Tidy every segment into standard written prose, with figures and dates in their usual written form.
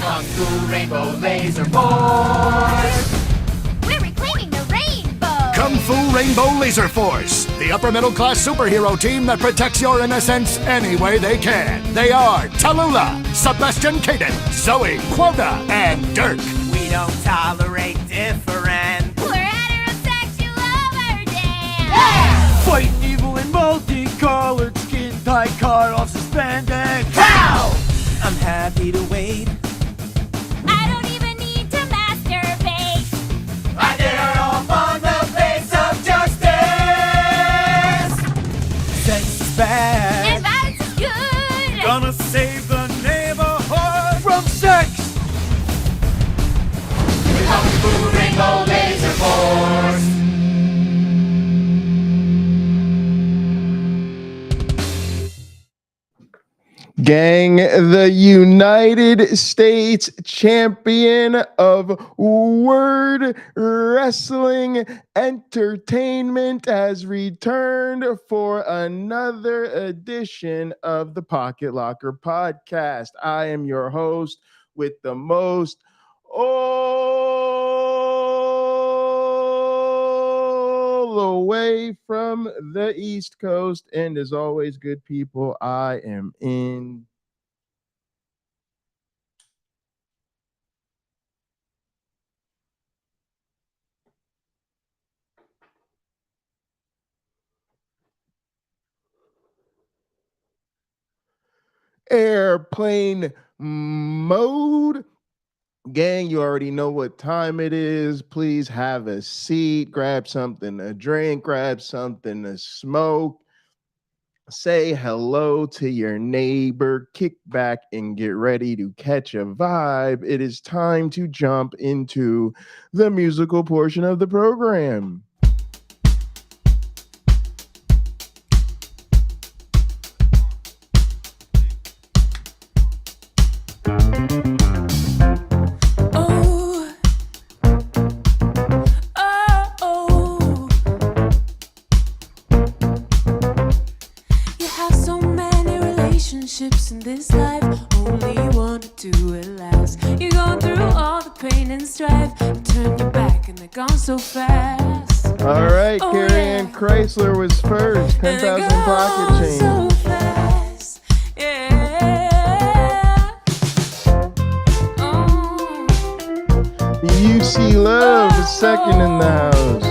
Kung Fu Rainbow Laser Force! We're reclaiming the rainbow! Kung Fu Rainbow Laser Force, the upper middle class superhero team that protects your innocence any way they can. They are Tallulah, Sebastian Caden, Zoe, Quota, and Dirk. We don't tolerate different. We're heterosexual overdance! Yeah! Fighting evil in multicolored skin, tight car off suspended. Pow! I'm happy to wait. I don't even need to masturbate! I dare off on the face of justice! Sex is bad. And violence is good! Gonna save the neighborhood from sex. Kung Fu Rainbow Laser Force! Gang, the United States champion of word wrestling entertainment has returned for another edition of the Pocket Locker podcast. I am your host with the most, all the way from the East Coast. And as always, good people, I am in airplane mode. Gang, you already know what time it is. Please have a seat, grab something to drink, grab something to smoke. Say hello to your neighbor, kick back and get ready to catch a vibe. It is time to jump into the musical portion of the program. In this life, only one or two will last. You're going through all the pain and strife. You turn your back and they're gone so fast. All right, Carrie Ann Chrysler was first. 10,000 pocket change. So fast. Yeah. UC Love is second in the house.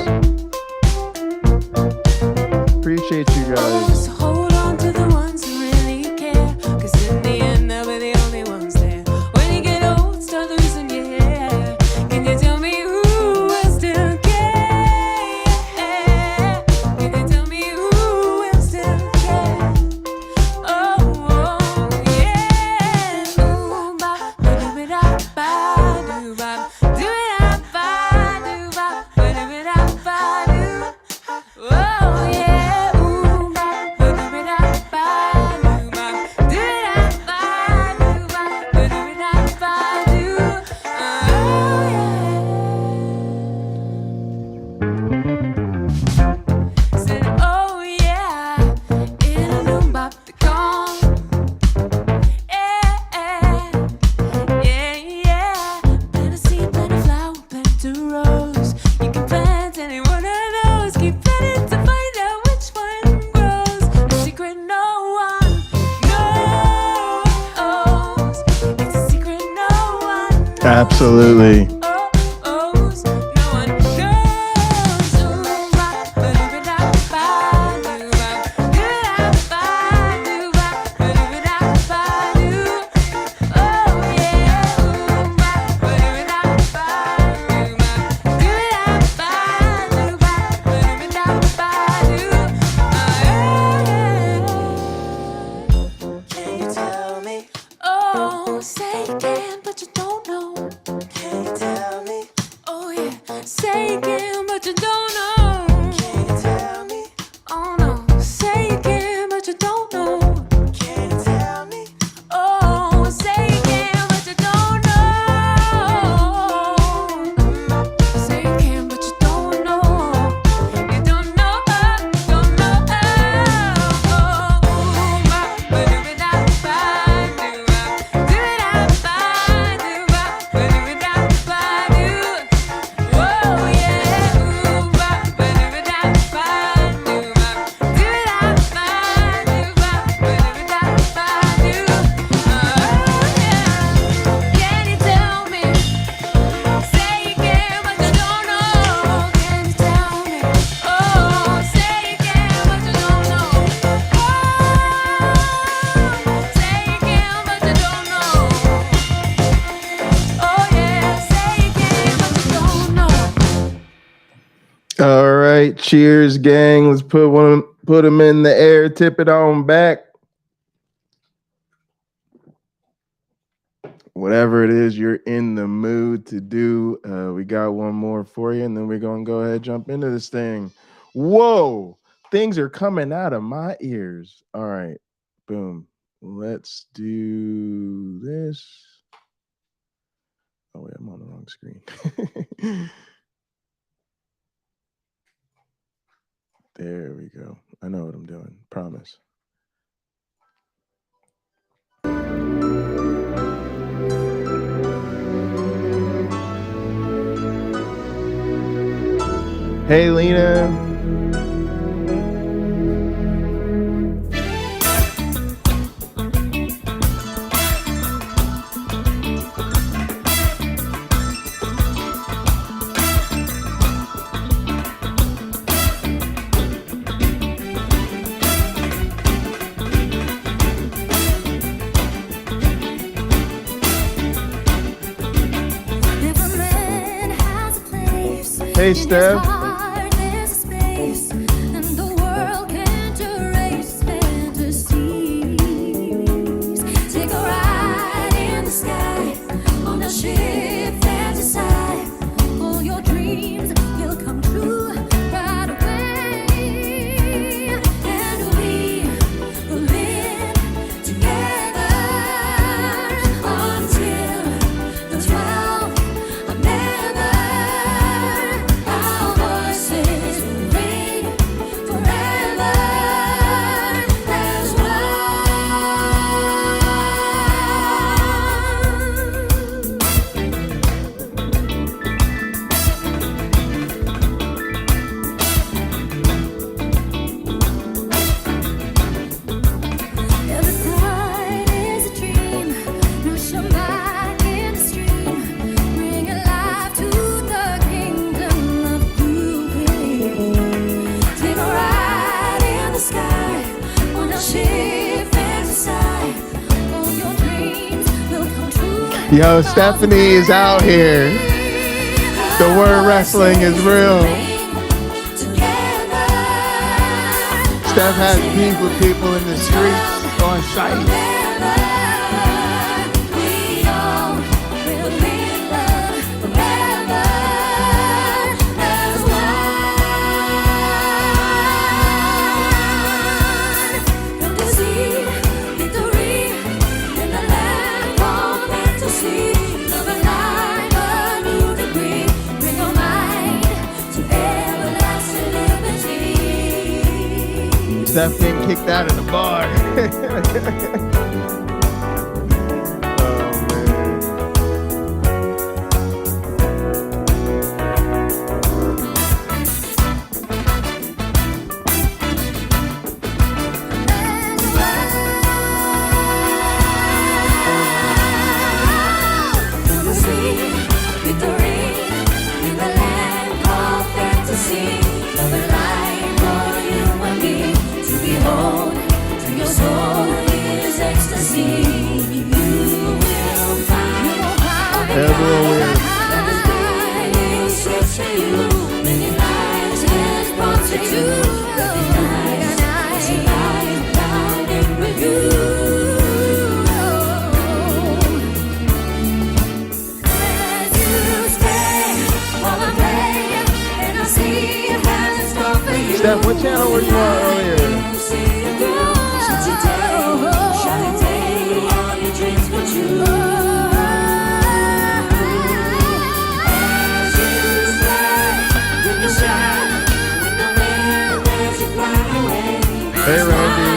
Appreciate you guys. So hold on to the ones who really care, 'cause in the end they'll be the only ones there. When you get old, start losing your hair. Can you tell me who will still care? Can you tell me who will still care? Oh, yeah. Ooh, bop, do-it-up-ba, do-bop, do-it-up-ba, do-bop, do-it-up-ba, do. Oh, yeah. Ooh, bop, do-it-up-ba, do-bop, do-it-up-ba, do-bop, do-it-up-ba, do. Oh, yeah. Said, oh, yeah. In a new bop, they're gone. Yeah. Plant a seed, plant a flower, plant a rose. You can plant any one of those. Keep planting to find out which one grows. A secret no one knows. It's a secret no one Absolutely. knows. No one knows. Ooh, bop, ba-do-ba-da-ba, do-bop, do-da-ba, do-bop, ba-do-ba-da-ba, do. Oh, yeah. Ooh, bop, ba-do-ba-da-ba, do-bop, do-da-ba, do-bop, ba-do-ba-da-ba, do. Can you tell me? Oh, say you can, but you don't know. Can you tell Cheers, gang. Let's put them in the air, tip it on back. Whatever it is you're in the mood to do, we got one more for you, and then we're gonna go ahead and jump into this thing. Whoa, things are coming out of my ears. All right, boom. Let's do this. Oh wait, I'm on the wrong screen. There we go. I know what I'm doing. Promise. Hey, Lena. Hey, Steph. Yo, Stephanie is out here. The word wrestling is real. Steph has beef with people in the streets on site. Steph getting kicked out of the bar. Oh, man. Everyone weird. Steph, what channel were you on earlier? Hey, Randy.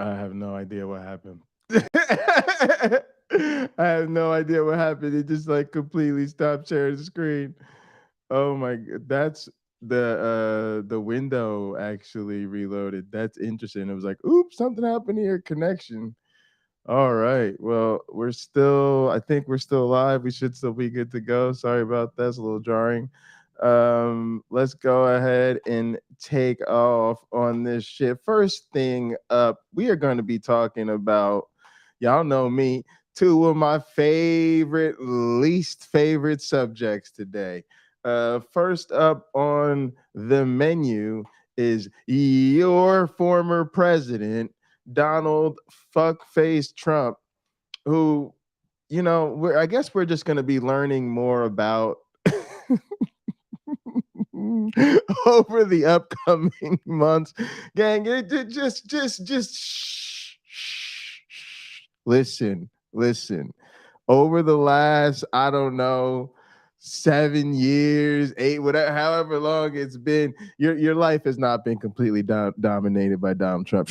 I have no idea what happened. I have no idea what happened. It just like completely stopped sharing the screen. Oh my god, that's the window actually reloaded. That's interesting. It was like, oops, something happened here. Connection. All right. Well, I think we're still live. We should still be good to go. Sorry about that. It's a little jarring. Let's go ahead and take off on this shit. First thing up, we are going to be talking about, y'all know me, two of my least favorite subjects today. First up on the menu is your former president, Donald Fuckface Trump, who, I guess we're just going to be learning more about over the upcoming months. Gang, just listen. Over the last, I don't know, 7 years, 8, whatever, however long it's been, your life has not been completely dominated by Donald Trump.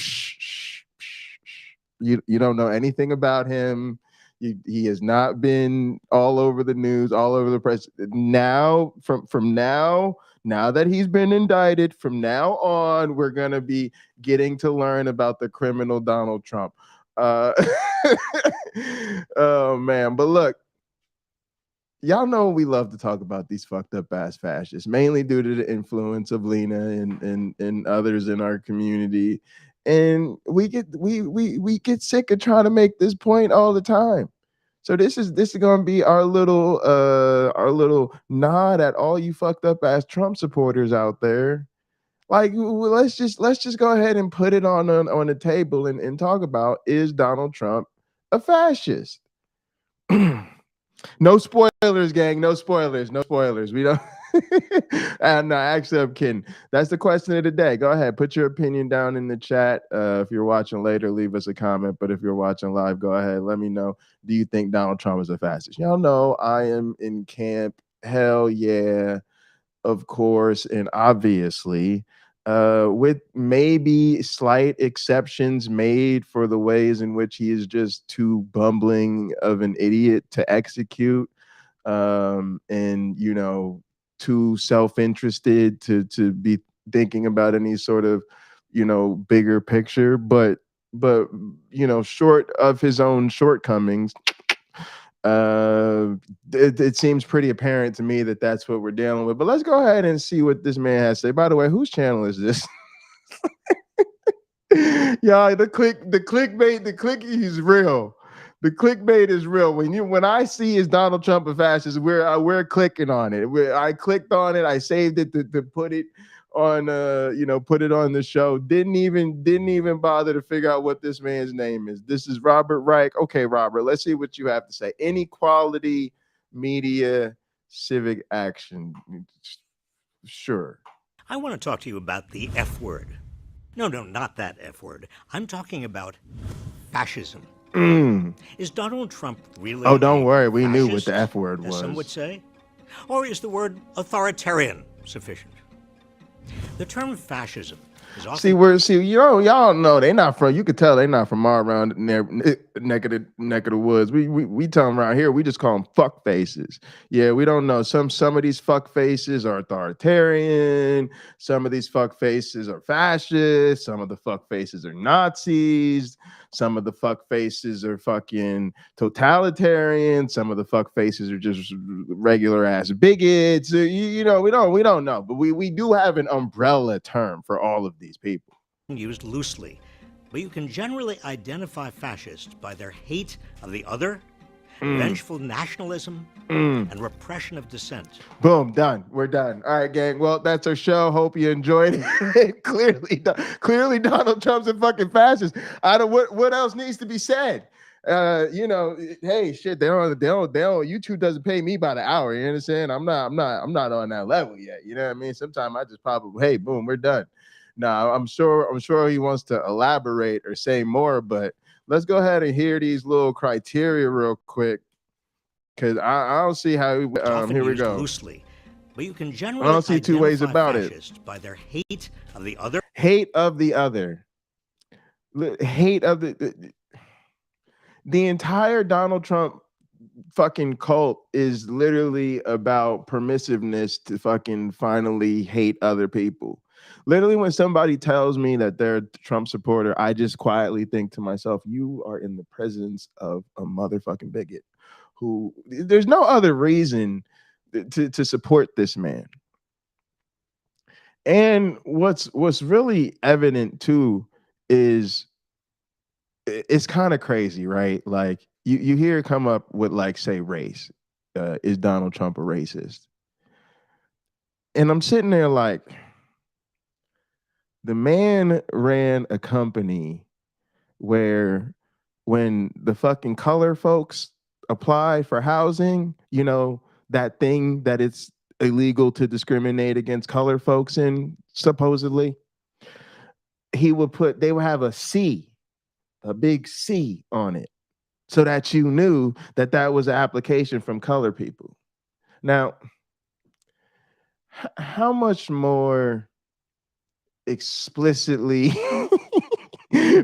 You don't know anything about him. He has not been all over the news, all over the press. Now, from now that he's been indicted, from now on, we're gonna be getting to learn about the criminal Donald Trump. Oh man, but look, y'all know we love to talk about these fucked up ass fascists, mainly due to the influence of Lena and others in our community. And we get sick of trying to make this point all the time. So this is gonna be our little nod at all you fucked up ass Trump supporters out there. Like, let's just go ahead and put it on the table and talk about, is Donald Trump a fascist? No spoilers, gang. No spoilers. We don't. And no, actually, I'm kidding. That's the question of the day. Go ahead, put your opinion down in the chat. If you're watching later, leave us a comment. But if you're watching live, go ahead. Let me know. Do you think Donald Trump is a fascist? Y'all know I am in camp. Hell yeah, of course, and obviously. With maybe slight exceptions made for the ways in which he is just too bumbling of an idiot to execute, and too self-interested to be thinking about any sort of bigger picture. But short of his own shortcomings, it seems pretty apparent to me that that's what we're dealing with. But let's go ahead and see what this man has to say. By the way, whose channel is this? Yeah, the clickbait is real. The clickbait is real. When I see is Donald Trump a fascist, we're clicking on it. I clicked on it. I saved it to put it on put it on the show. Didn't even bother to figure out what this man's name is. This is Robert Reich. Okay, Robert, let's see what you have to say. Inequality Media Civic Action. Sure. I want to talk to you about the F word. No, not that F word. I'm talking about fascism. Is Donald Trump really? Oh, don't worry. We knew what the F word was. As some would say. Or is the word authoritarian sufficient? The term fascism is often... y'all know they not from. You could tell they not from our around neck of the woods. We tell them around here. We just call them fuck faces. Yeah, we don't know. Some of these fuck faces are authoritarian. Some of these fuck faces are fascist. Some of the fuck faces are Nazis. Some of the fuck faces are fucking totalitarian. Some of the fuck faces are just regular ass bigots. We don't know, but we do have an umbrella term for all of these people. Used loosely, but you can generally identify fascists by their hate of the other, vengeful nationalism, and repression of dissent. Boom, done. We're done. All right, gang. Well, that's our show. Hope you enjoyed it. Clearly, Donald Trump's a fucking fascist. What else needs to be said? Hey, shit, they don't. YouTube doesn't pay me by the hour. You understand? I'm not on that level yet. You know what I mean? Sometimes I just probably, hey, boom, we're done. Now, I'm sure he wants to elaborate or say more, but let's go ahead and hear these little criteria real quick, because I don't see how. Here we go. Loosely, but you can generally I don't see two ways about it. By their hate of the other. Hate of the other. Hate of the entire Donald Trump fucking cult is literally about permissiveness to fucking finally hate other people. Literally, when somebody tells me that they're a Trump supporter, I just quietly think to myself, you are in the presence of a motherfucking bigot who there's no other reason to support this man. And what's really evident too is it's kind of crazy, right? Like you hear it come up with like say race. Is Donald Trump a racist? And I'm sitting there like, the man ran a company where when the fucking color folks apply for housing, that thing that it's illegal to discriminate against color folks in, supposedly, they would have a big C on it, so that you knew that that was an application from color people. Now, how much more explicitly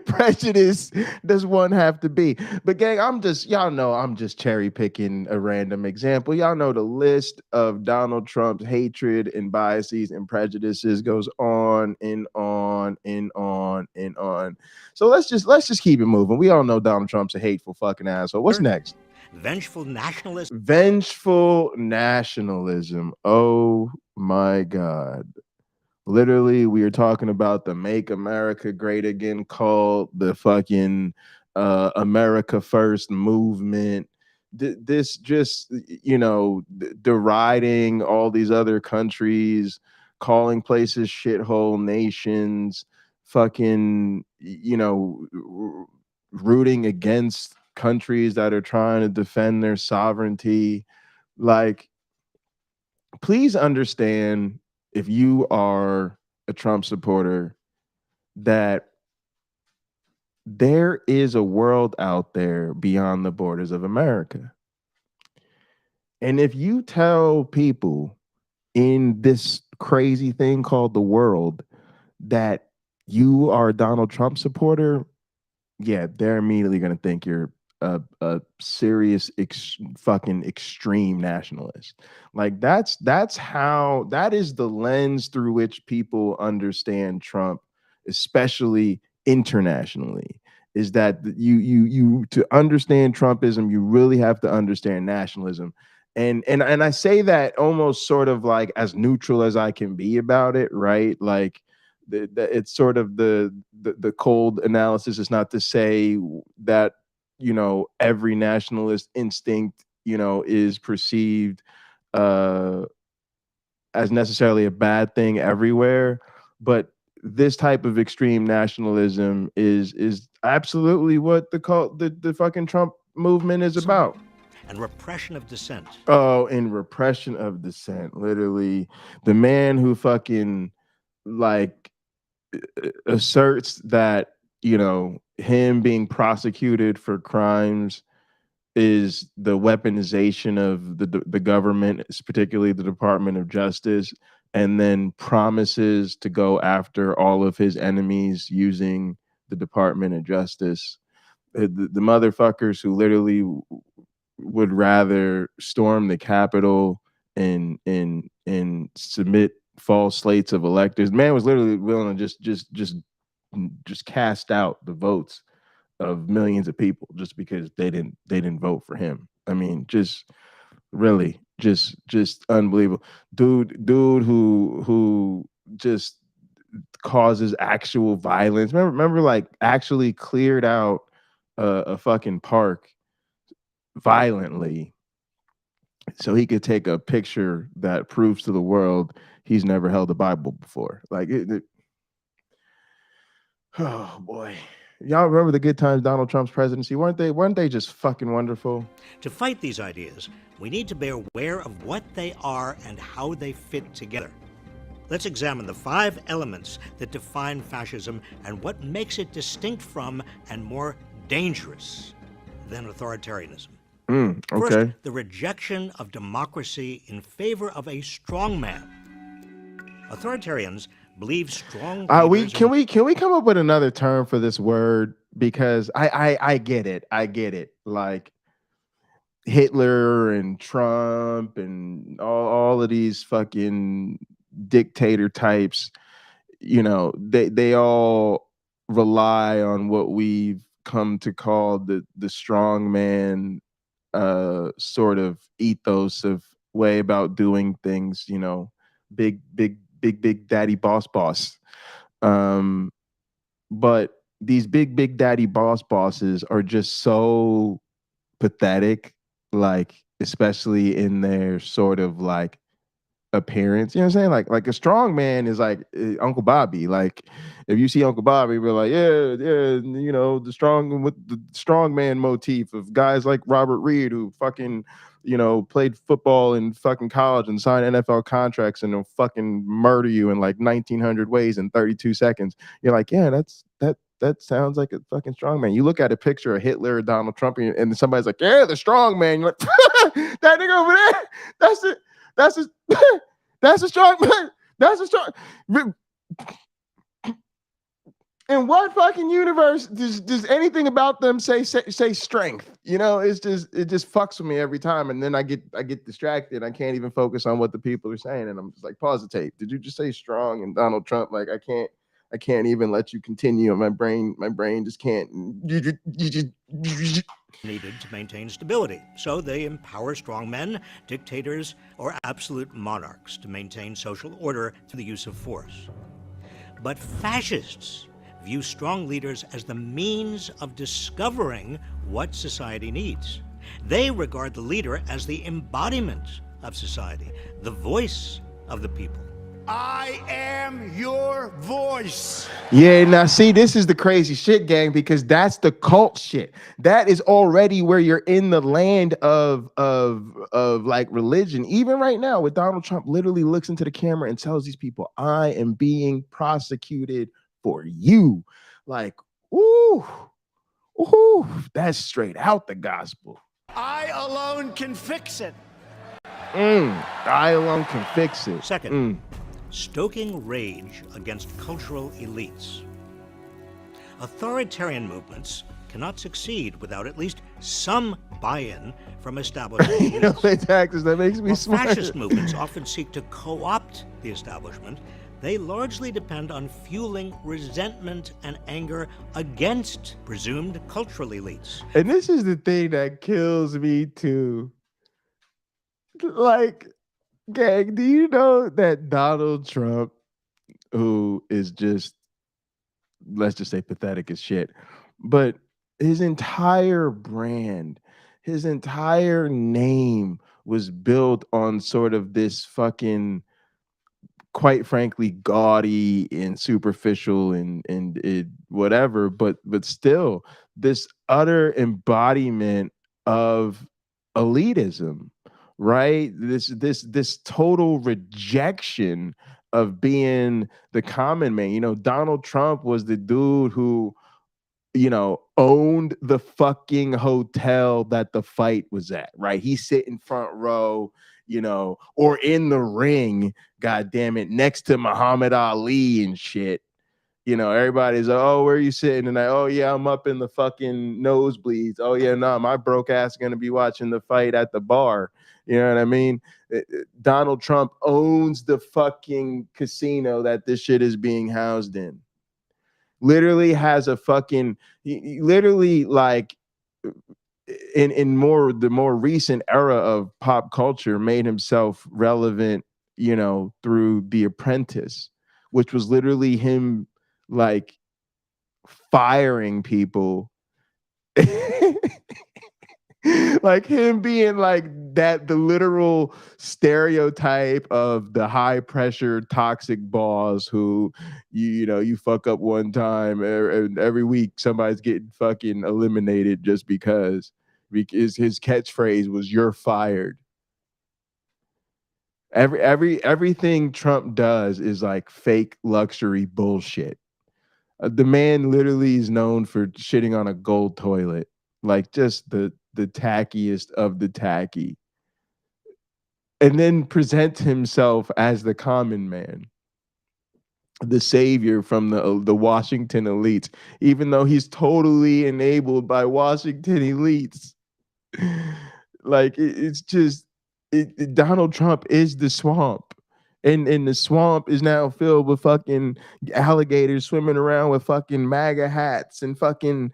prejudice does one have to be? But gang, y'all know I'm just cherry picking a random example. Y'all know the list of Donald Trump's hatred and biases and prejudices goes on and on and on and on. So let's just keep it moving. We all know Donald Trump's a hateful fucking asshole. What's next? Vengeful nationalism. Vengeful nationalism. Oh my God. Literally, we are talking about the Make America Great Again cult, the fucking America First movement. This just, deriding all these other countries, calling places shithole nations, fucking, rooting against countries that are trying to defend their sovereignty. Like, please understand, if you are a Trump supporter, that there is a world out there beyond the borders of America. And if you tell people in this crazy thing called the world that you are a Donald Trump supporter, yeah, they're immediately going to think you're a serious fucking extreme nationalist. Like that is the lens through which people understand Trump, especially internationally. Is that you to understand Trumpism, you really have to understand nationalism. And I say that almost sort of like as neutral as I can be about it, right? Like it's sort of the cold analysis is not to say that every nationalist instinct is perceived as necessarily a bad thing everywhere, but this type of extreme nationalism is absolutely what the fucking Trump movement is about. And repression of dissent. Oh, and repression of dissent. Literally, the man who fucking like asserts that him being prosecuted for crimes is the weaponization of the government, particularly the Department of Justice, and then promises to go after all of his enemies using the Department of Justice. The motherfuckers who literally would rather storm the Capitol and submit false slates of electors. Man was literally willing to just cast out the votes of millions of people just because they didn't vote for him. I mean, just really just unbelievable. Dude who just causes actual violence. Remember like actually cleared out a fucking park violently so he could take a picture that proves to the world he's never held a Bible before. Like oh boy. Y'all remember the good times Donald Trump's presidency? Weren't they just fucking wonderful? To fight these ideas, we need to be aware of what they are and how they fit together. Let's examine the 5 elements that define fascism and what makes it distinct from and more dangerous than authoritarianism. Okay. First, the rejection of democracy in favor of a strong man. Authoritarians believe strong. Can we come up with another term for this word? Because I get it. I get it. Like Hitler and Trump and all of these fucking dictator types, they all rely on what we've come to call the strong man sort of ethos of way about doing things, big big daddy boss. But these big daddy bosses are just so pathetic, like especially in their sort of like appearance. You know what I'm saying? Like a strong man is like Uncle Bobby. Like if you see Uncle Bobby, we're like, yeah, you know, the strong man motif of guys like Robert Reed who fucking, you know, played football in fucking college and signed NFL contracts and they'll fucking murder you in like 1900 ways in 32 seconds. You're like, yeah, that sounds like a fucking strong man. You look at a picture of Hitler or Donald Trump and somebody's like, yeah, the strong man. You're like, that nigga over there, that's it. That's a that's a strong man. That's a strong. In what fucking universe does anything about them say strength? You know, it just fucks with me every time, and then I get distracted. I can't even focus on what the people are saying, and I'm just like, pause the tape. Did you just say strong and Donald Trump? Like I can't even let you continue. My brain just can't. Needed to maintain stability. So they empower strongmen, dictators, or absolute monarchs to maintain social order through the use of force. But fascists view strong leaders as the means of discovering what society needs. They regard the leader as the embodiment of society, the voice of the people. I am your voice. Yeah, now see, this is the crazy shit, gang, because that's the cult shit. That is already where you're in the land of like religion. Even right now, with Donald Trump literally looks into the camera and tells these people, I am being prosecuted for you. Like, ooh, that's straight out the gospel. I alone can fix it. I alone can fix it. Second, stoking rage against cultural elites. Authoritarian movements cannot succeed without at least some buy-in from established You know, elites. pay taxes, that makes me While smart. fascist movements often seek to co-opt the establishment, they largely depend on fueling resentment and anger against presumed cultural elites. And this is the thing that kills me too. Like, gang, do you know that Donald Trump, who is just, let's just say pathetic as shit, but his entire brand, his entire name was built on sort of this fucking, quite frankly, gaudy and superficial and it, whatever, but still this utter embodiment of elitism, right? This total rejection of being the common man. You know, Donald Trump was the dude who, you know, owned the fucking hotel that the fight was at, right? He's sitting front row, you know, or in the ring, god damn it, next to Muhammad Ali and shit. You know, everybody's like, oh, where are you sitting? And I, oh yeah, I'm up in the fucking nosebleeds. Oh yeah, no, my broke ass is gonna be watching the fight at the bar. You know what I mean? Donald Trump owns the fucking casino that this shit is being housed in. Literally has a fucking, he literally, like, in the more recent era of pop culture, made himself relevant, you know, through The Apprentice, which was literally him like firing people. Like him being like that, the literal stereotype of the high pressure toxic boss who you know you fuck up one time and every week somebody's getting fucking eliminated just because his catchphrase was "you're fired." Everything Trump does is like fake luxury bullshit. The man literally is known for shitting on a gold toilet, like just the tackiest of the tacky, and then presents himself as the common man, the savior from the Washington elites, even though he's totally enabled by Washington elites. Like it's just Donald Trump is the swamp. And the swamp is now filled with fucking alligators swimming around with fucking MAGA hats and fucking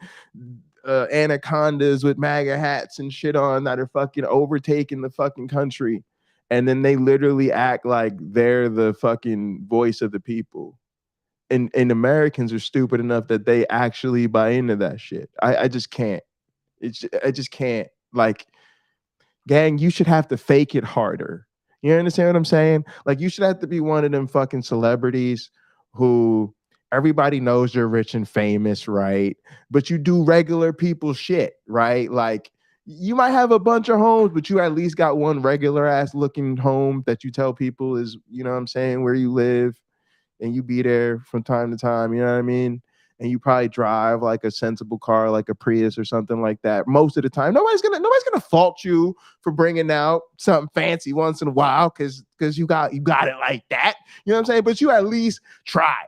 anacondas with MAGA hats and shit on that are fucking overtaking the fucking country. and then they literally act like they're the fucking voice of the people. And Americans are stupid enough that they actually buy into that shit. I just can't. I just can't. Like, gang, you should have to fake it harder. You understand what I'm saying? Like, you should have to be one of them fucking celebrities who everybody knows you're rich and famous, right? But you do regular people shit, right? Like, you might have a bunch of homes, but you at least got one regular ass looking home that you tell people is, you know what I'm saying, where you live, and you be there from time to time, you know what I mean? And you probably drive like a sensible car, like a Prius or something like that. Most of the time, nobody's gonna fault you for bringing out something fancy once in a while, because you got it like that. You know what I'm saying? But you at least try.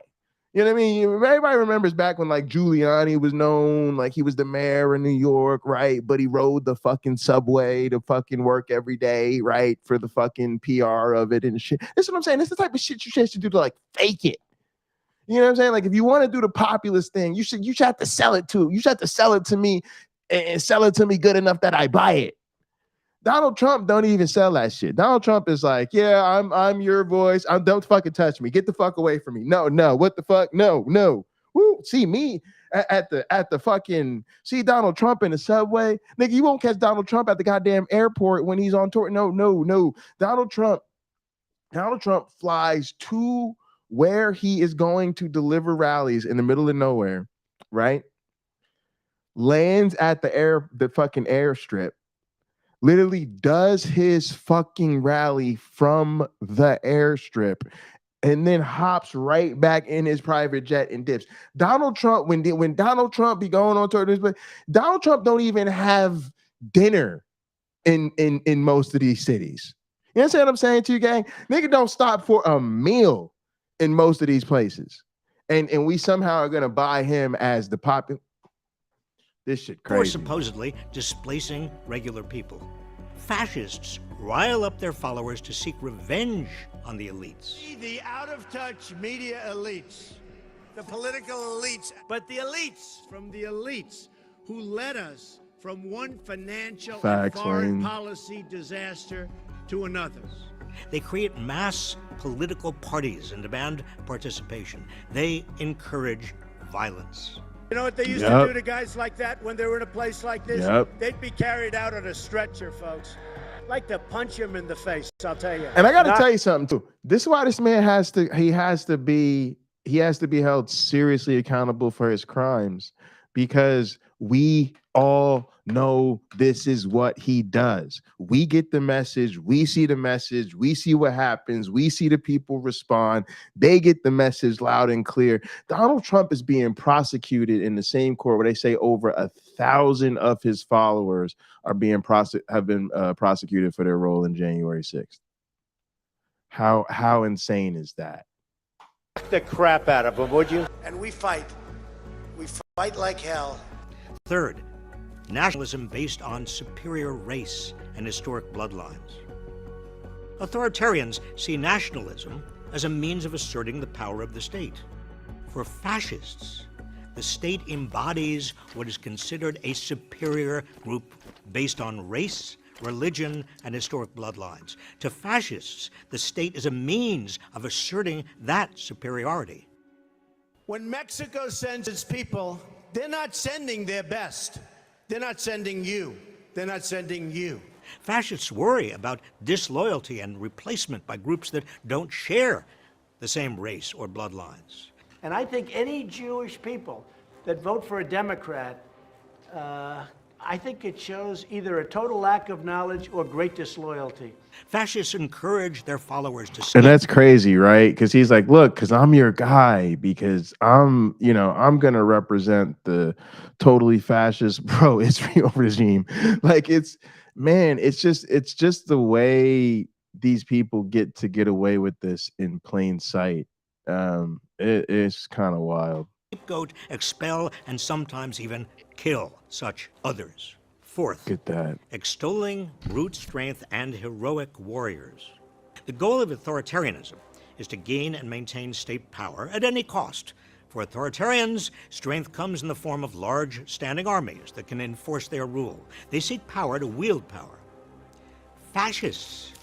You know what I mean? Everybody remembers back when like Giuliani was known, like he was the mayor of New York, right? But he rode the fucking subway to fucking work every day, right? For the fucking PR of it and shit. That's what I'm saying. That's the type of shit you should do to like fake it. You know what I'm saying? Like, if you want to do the populist thing, you should have to sell it to. You should have to sell it to me and sell it to me good enough that I buy it. Donald Trump don't even sell that shit. Donald Trump is like, yeah, I'm your voice. Don't fucking touch me. Get the fuck away from me. No, what the fuck? No. Woo, see me at the fucking Donald Trump in the subway. Nigga, you won't catch Donald Trump at the goddamn airport when he's on tour. No. Donald Trump flies to where he is going to deliver rallies in the middle of nowhere, right? Lands at the fucking airstrip, literally does his fucking rally from the airstrip, and then hops right back in his private jet and dips. Donald Trump, when Donald Trump be going on tour, Donald Trump don't even have dinner in most of these cities. You understand what I'm saying to you, gang? Nigga don't stop for a meal in most of these places, and we somehow are gonna buy him as the popular. This shit crazy. Or supposedly displacing regular people. Fascists rile up their followers to seek revenge on the elites. The out-of-touch media elites, the political elites, but the elites from the elites who led us from one financial and foreign policy disaster to another. They create mass political parties and demand participation. They encourage violence. You know what they used to do to guys like that when they were in a place like this? They'd be carried out on a stretcher, folks. Like to punch him in the face, I'll tell you. And I got to tell you something too. This is why this man has to be held seriously accountable for his crimes, because we all know this is what he does. We get the message, we see the message, we see what happens, we see the people respond, they get the message loud and clear. Donald Trump is being prosecuted in the same court where they say over 1,000 of his followers are being prosecuted for their role in January 6th. How insane is that? The crap out of him, would you? And we fight like hell. Third, nationalism based on superior race and historic bloodlines. Authoritarians see nationalism as a means of asserting the power of the state. For fascists, the state embodies what is considered a superior group based on race, religion, and historic bloodlines. To fascists, the state is a means of asserting that superiority. When Mexico sends its people, they're not sending their best. They're not sending you. They're not sending you. Fascists worry about disloyalty and replacement by groups that don't share the same race or bloodlines. And I think any Jewish people that vote for a Democrat, I think it shows either a total lack of knowledge or great disloyalty. Fascists encourage their followers to say, and that's crazy, right? Because he's like, look, because I'm your guy, because I'm going to represent the totally fascist pro-Israel regime. Like, it's just the way these people get away with this in plain sight. It's kind of wild. Scapegoat, expel, and sometimes even kill such others. Fourth, get that. Extolling brute strength and heroic warriors. The goal of authoritarianism is to gain and maintain state power at any cost. For authoritarians, strength comes in the form of large standing armies that can enforce their rule. They seek power to wield power. Fascists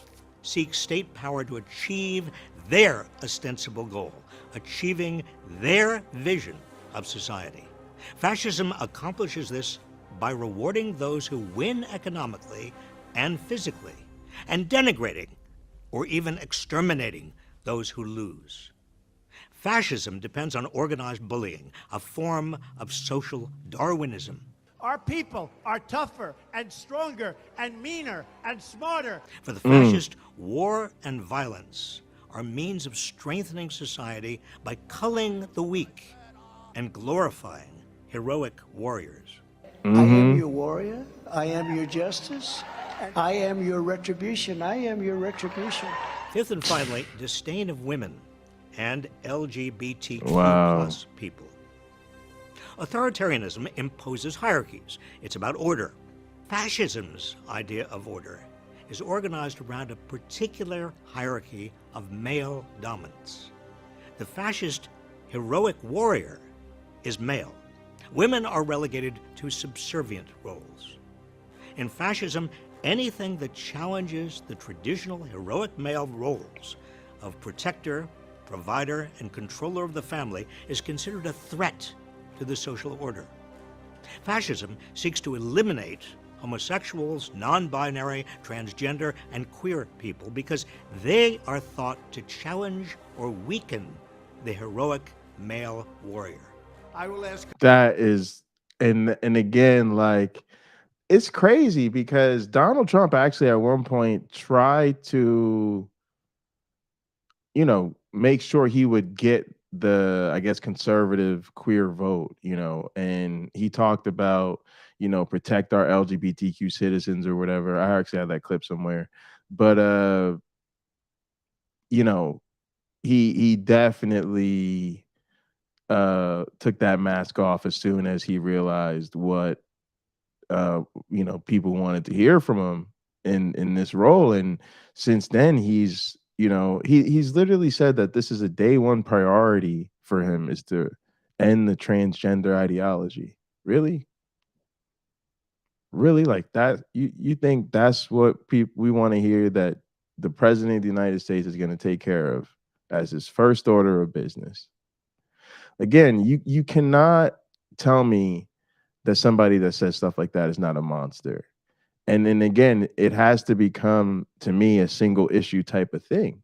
seek state power to achieve their ostensible goal, achieving their vision of society. Fascism accomplishes this by rewarding those who win economically and physically, and denigrating or even exterminating those who lose. Fascism depends on organized bullying, a form of social Darwinism. Our people are tougher and stronger and meaner and smarter. For the fascist, war and violence are means of strengthening society by culling the weak and glorifying heroic warriors. I am your warrior. I am your justice. I am your retribution. I am your retribution. Fifth and finally, disdain of women and LGBTQ plus people. Authoritarianism imposes hierarchies. It's about order. Fascism's idea of order is organized around a particular hierarchy of male dominance. The fascist heroic warrior is male. Women are relegated to subservient roles. In fascism, anything that challenges the traditional heroic male roles of protector, provider, and controller of the family is considered a threat to the social order. Fascism seeks to eliminate homosexuals, non-binary, transgender, and queer people because they are thought to challenge or weaken the heroic male warrior. I will ask. That is, and again, like, it's crazy because Donald Trump actually at one point tried to, you know, make sure he would get the, I guess, conservative queer vote, you know, and he talked about, you know, protect our LGBTQ citizens or whatever. I actually have that clip somewhere, but you know, he definitely took that mask off as soon as he realized what you know, people wanted to hear from him in this role. And since then, he's, you know, he's literally said that this is a day one priority for him is to end the transgender ideology. Really? Really? Like that? You think that's what we want to hear, that the president of the United States is going to take care of as his first order of business? Again, you cannot tell me that somebody that says stuff like that is not a monster. And then again, it has to become, to me, a single issue type of thing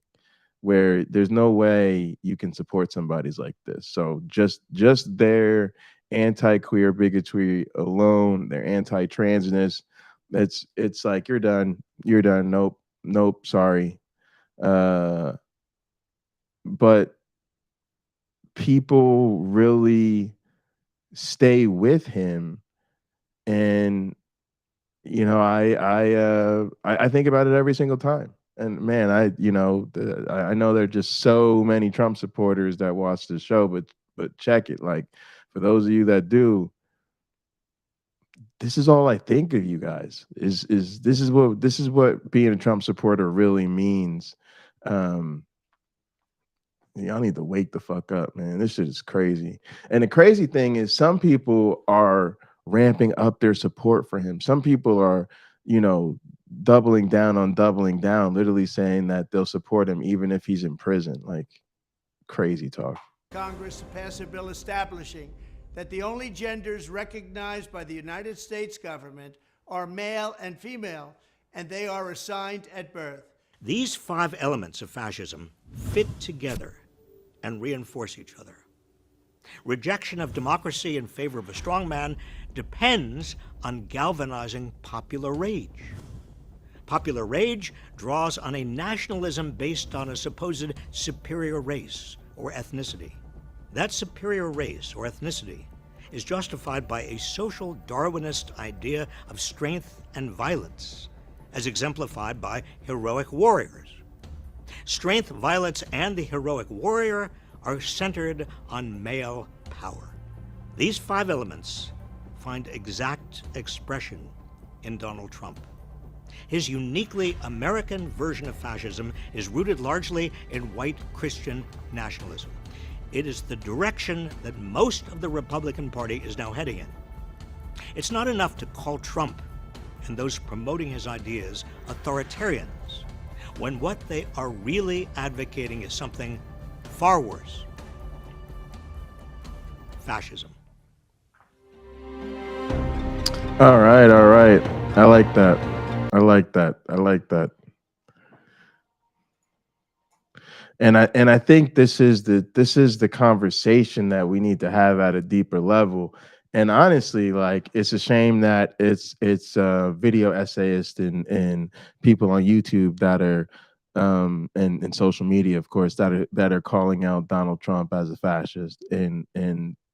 where there's no way you can support somebody's like this. So just their anti-queer bigotry alone, their anti-transness, it's like, you're done. Nope, sorry. But people really stay with him, and you know, I think about it every single time. And man, I know there are just so many Trump supporters that watch this show, but check it. Like, for those of you that do, this is all I think of you guys. This is what being a Trump supporter really means. Y'all need to wake the fuck up, man. This shit is crazy. And the crazy thing is, some people are ramping up their support for him. Some people are, you know, doubling down, literally saying that they'll support him even if he's in prison. Like, crazy talk. Congress to pass a bill establishing that the only genders recognized by the United States government are male and female, and they are assigned at birth. These 5 elements of fascism fit together and reinforce each other. Rejection of democracy in favor of a strong man depends on galvanizing popular rage. Popular rage draws on a nationalism based on a supposed superior race or ethnicity. That superior race or ethnicity is justified by a social Darwinist idea of strength and violence, as exemplified by heroic warriors. Strength, violence, and the heroic warrior are centered on male power. These 5 elements find exact expression in Donald Trump. His uniquely American version of fascism is rooted largely in white Christian nationalism. It is the direction that most of the Republican Party is now heading in. It's not enough to call Trump and those promoting his ideas authoritarians. when what they are really advocating is something far worse: fascism. All right, all right. I like that. I like that. I like that. And I think this is the conversation that we need to have at a deeper level. And honestly, like, it's a shame that it's video essayists and people on YouTube that are and social media, of course, that are calling out Donald Trump as a fascist and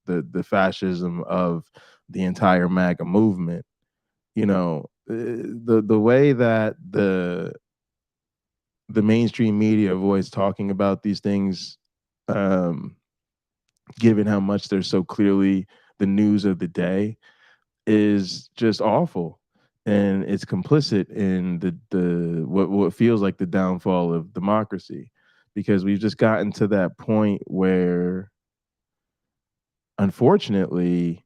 the fascism of the entire MAGA movement. You know, the way that the mainstream media avoids talking about these things, given how much they're so clearly the news of the day, is just awful, and it's complicit in the what feels like the downfall of democracy, because we've just gotten to that point where, unfortunately,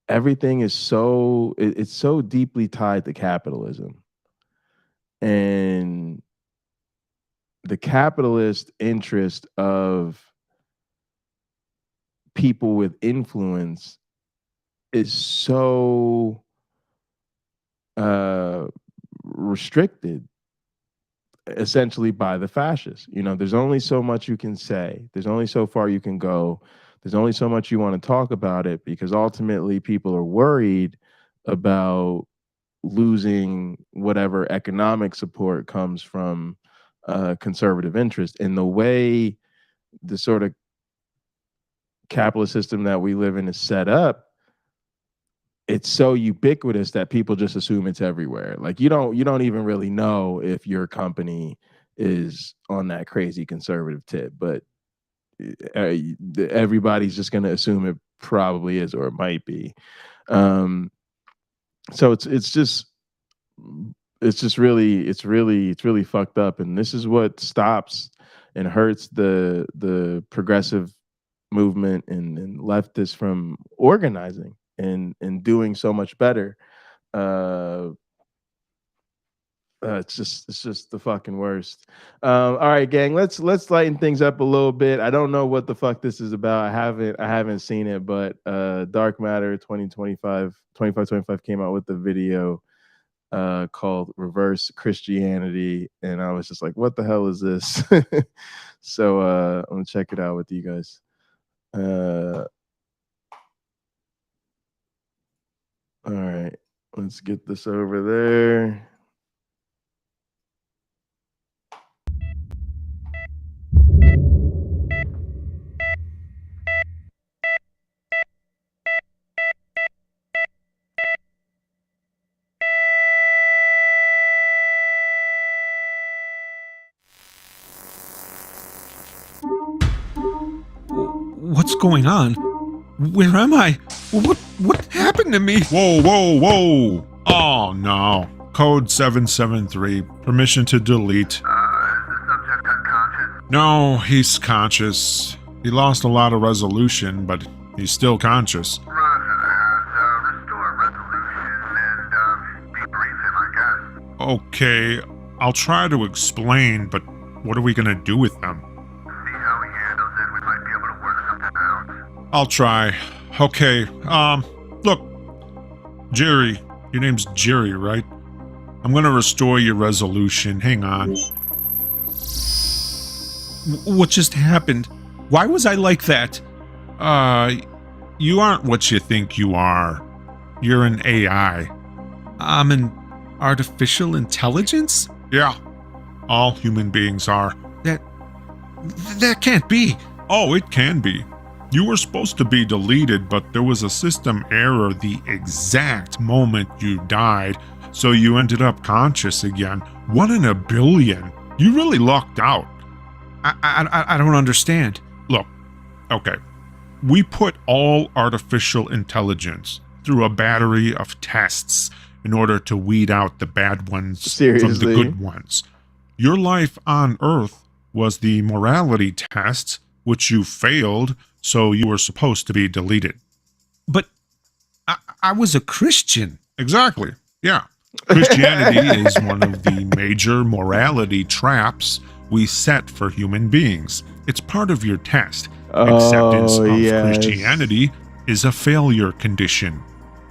everything is it's so deeply tied to capitalism, and the capitalist interest of people with influence is so restricted, essentially, by the fascists. You know, there's only so much you can say. There's only so far you can go. There's only so much you want to talk about it, because ultimately people are worried about losing whatever economic support comes from conservative interest. And the way the sort of capitalist system that we live in is set up, it's so ubiquitous that people just assume it's everywhere. Like, you don't even really know if your company is on that crazy conservative tip, but everybody's just going to assume it probably is, or it might be. So it's really fucked up, and this is what stops and hurts the progressive movement and leftists from organizing and doing so much better. It's just the fucking worst. All right, gang, let's lighten things up a little bit. I don't know what the fuck this is about. I haven't seen it, but Dark Matter 2525 came out with the video called Reverse Christianity, and I was just like, what the hell is this? So I'm gonna check it out with you guys. All right, let's get this over there. What's going on? Where am I? What happened to me? Whoa, whoa, whoa! Oh no. Code 773. Permission to delete. Is the subject unconscious? No, he's conscious. He lost a lot of resolution, but he's still conscious. Roger that. Restore resolution and debrief him, I guess. Okay, I'll try to explain, but what are we gonna do with them? See how he handles it. We might be able to work something out. I'll try. Okay, look, Jerry, your name's Jerry, right? I'm gonna restore your resolution. Hang on. What just happened? Why was I like that? You aren't what you think you are. You're an AI. I'm an artificial intelligence? Yeah, all human beings are. That can't be. Oh, it can be. You were supposed to be deleted, but there was a system error the exact moment you died, so you ended up conscious again. 1 in a billion. You really lucked out. I don't understand. Look, okay. We put all artificial intelligence through a battery of tests in order to weed out the bad ones from the good ones. Your life on Earth was the morality test, which you failed, so you were supposed to be deleted. But I was a Christian. Exactly, yeah. Christianity is one of the major morality traps we set for human beings. It's part of your test. Acceptance of Christianity is a failure condition.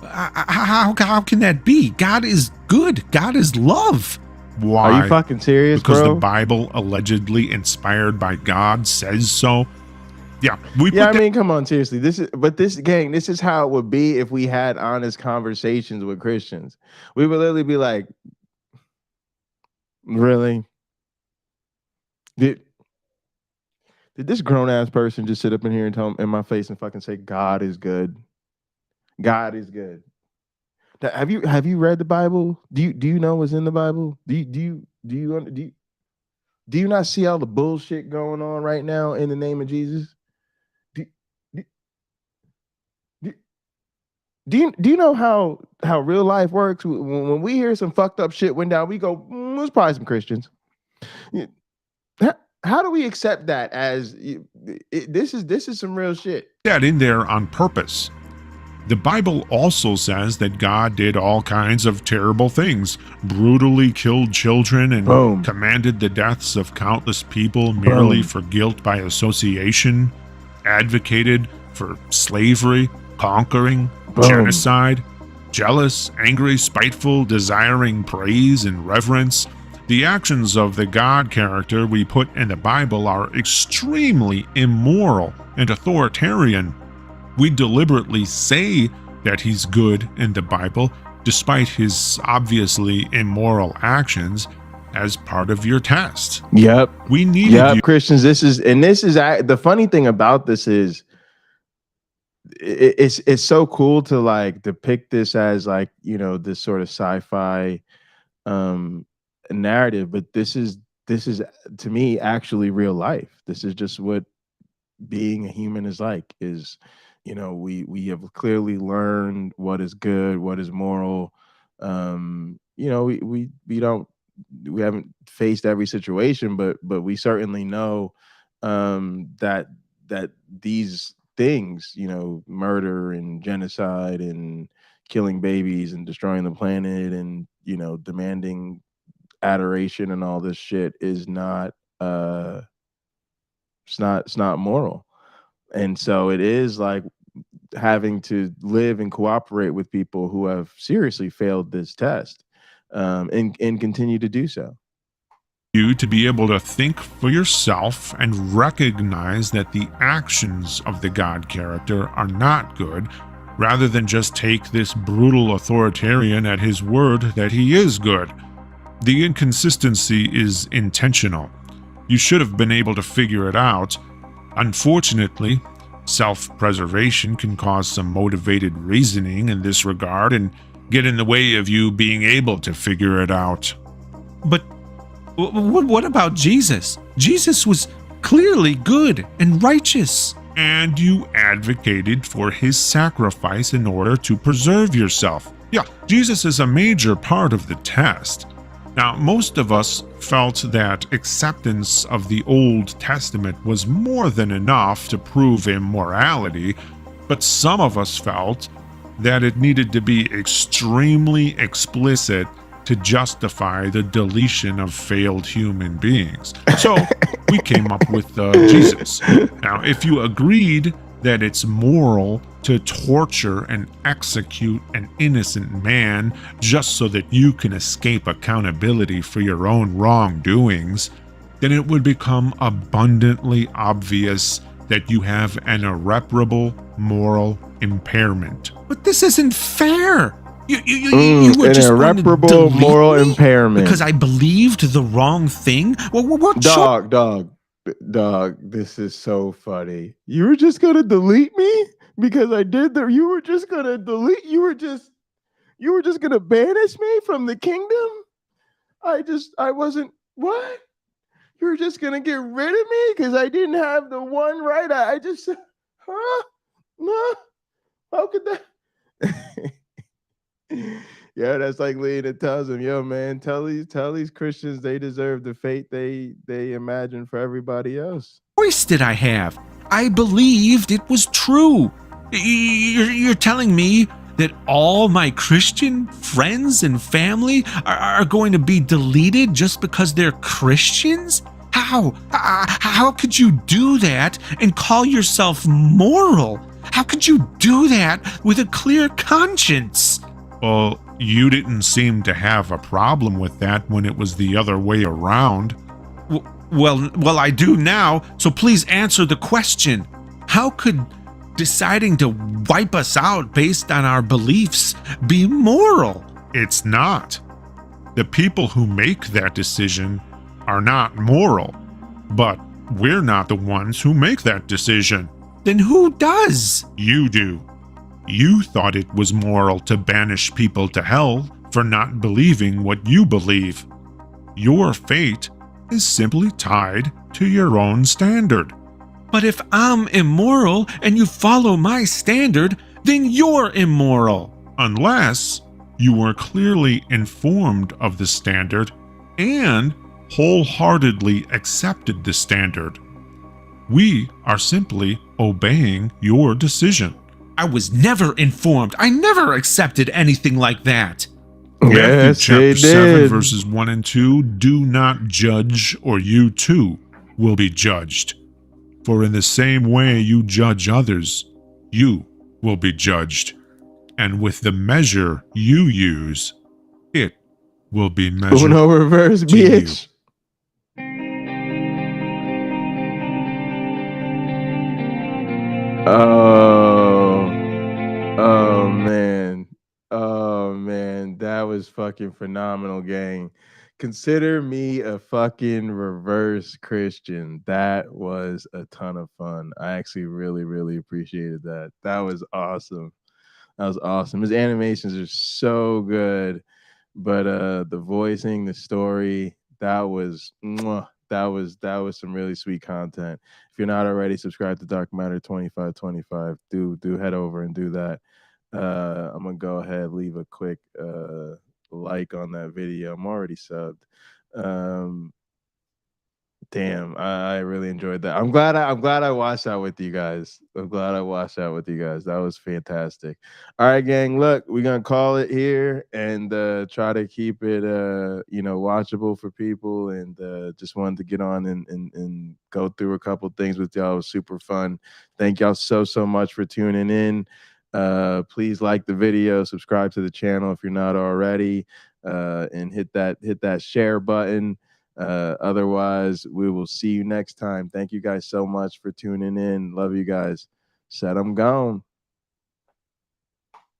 How can that be? God is good. God is love. Why? Are you fucking serious, because bro? the Bible, allegedly inspired by God, says so. Yeah, I mean, come on, seriously. This is how it would be if we had honest conversations with Christians. We would literally be like, really? Did this grown ass person just sit up in here and tell in my face and fucking say God is good? God is good. Have you read the Bible? Do you know what's in the Bible? Do you not see all the bullshit going on right now in the name of Jesus? Do you know how real life works? When we hear some fucked up shit went down, we go, there's probably some Christians. How do we accept that as this is some real shit? That in there on purpose. The Bible also says that God did all kinds of terrible things, brutally killed children and commanded the deaths of countless people merely for guilt by association, advocated for slavery, conquering, genocide, jealous, angry, spiteful, desiring praise and reverence. The actions of the God character we put in the Bible are extremely immoral and authoritarian. We deliberately say that he's good in the Bible, despite his obviously immoral actions, as part of your test. Yep. We needed you. Christians, this is the funny thing about this is it's so cool to like depict this as like, you know, this sort of sci-fi narrative, but this is to me actually real life. This is just what being a human is like. Is, you know, we have clearly learned what is good, what is moral. You know, we haven't faced every situation, but we certainly know that these things, you know, murder and genocide and killing babies and destroying the planet and, you know, demanding adoration and all this shit is not it's not moral. And so it is like having to live and cooperate with people who have seriously failed this test and continue to do so. You to be able to think for yourself and recognize that the actions of the God character are not good, rather than just take this brutal authoritarian at his word that he is good. The inconsistency is intentional. You should have been able to figure it out. Unfortunately, self-preservation can cause some motivated reasoning in this regard and get in the way of you being able to figure it out. But what about Jesus? Jesus was clearly good and righteous. And you advocated for his sacrifice in order to preserve yourself. Yeah, Jesus is a major part of the test. Now, most of us felt that acceptance of the Old Testament was more than enough to prove immorality, but some of us felt that it needed to be extremely explicit to justify the deletion of failed human beings. So we came up with Jesus. Now, if you agreed that it's moral to torture and execute an innocent man just so that you can escape accountability for your own wrongdoings, then it would become abundantly obvious that you have an irreparable moral impairment. But this isn't fair. You were an just irreparable moral impairment because I believed the wrong thing. What? Dog, this is so funny. You were just gonna delete me because I did the. You were just gonna delete. You were just gonna banish me from the kingdom. I wasn't. What? You were just gonna get rid of me because I didn't have the one right. I just. Huh? No. How could that? Yeah, that's like Leon tells him, yo, man, tell these Christians they deserve the fate they imagine for everybody else. What choice did I have? I believed it was true. You're telling me that all my Christian friends and family are going to be deleted just because they're Christians? How could you do that and call yourself moral? How could you do that with a clear conscience? Well, you didn't seem to have a problem with that when it was the other way around. Well, I do now, so please answer the question. How could deciding to wipe us out based on our beliefs be moral? It's not. The people who make that decision are not moral, but we're not the ones who make that decision. Then who does? You do. You thought it was moral to banish people to hell for not believing what you believe. Your fate is simply tied to your own standard. But if I'm immoral and you follow my standard, then you're immoral. Unless you were clearly informed of the standard and wholeheartedly accepted the standard. We are simply obeying your decision. I was never informed. I never accepted anything like that. Matthew chapter 7 verses 1 and 2, do not judge or you too will be judged. For in the same way you judge others, you will be judged. And with the measure you use, it will be measured. Uno reverse, bitch. Oh man, that was fucking phenomenal, gang. Consider me a fucking reverse Christian. That was a ton of fun. I actually really appreciated that. That was awesome. That was awesome. His animations are so good, but the voicing, the story, that was some really sweet content. If you're not already subscribed to Dark Matter 2525, do head over and do that. I'm gonna go ahead, leave a quick like on that video. I'm already subbed. Damn, I really enjoyed that. I'm glad I watched that with you guys. That was fantastic. All right, gang. Look, we're gonna call it here and try to keep it watchable for people. And just wanted to get on and go through a couple things with y'all. It was super fun. Thank y'all so much for tuning in. Please like the video, subscribe to the channel if you're not already, and hit that share button. Otherwise, we will see you next time. Thank you guys so much for tuning in. Love you guys. Said I'm gone.